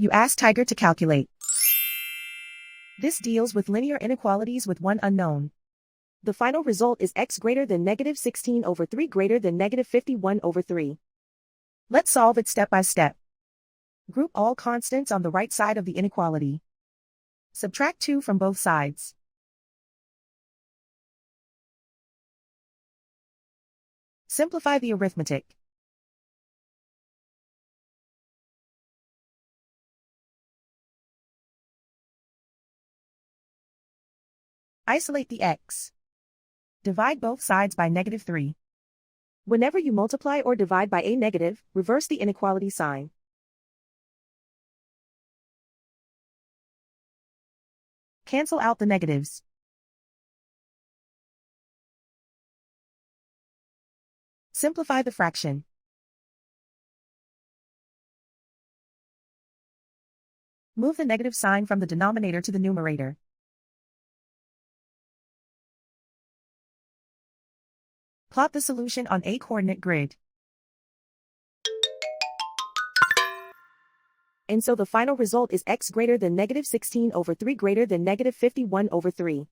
You ask Tiger to calculate. This deals with linear inequalities with one unknown. The final result is x greater than -16/3 greater than -51/3. Let's solve it step by step. Group all constants on the right side of the inequality. Subtract 2 from both sides. Simplify the arithmetic. Isolate the x. Divide both sides by -3. Whenever you multiply or divide by a negative, reverse the inequality sign. Cancel out the negatives. Simplify the fraction. Move the negative sign from the denominator to the numerator. Plot the solution on a coordinate grid. And so the final result is x greater than -16/3 greater than -51/3.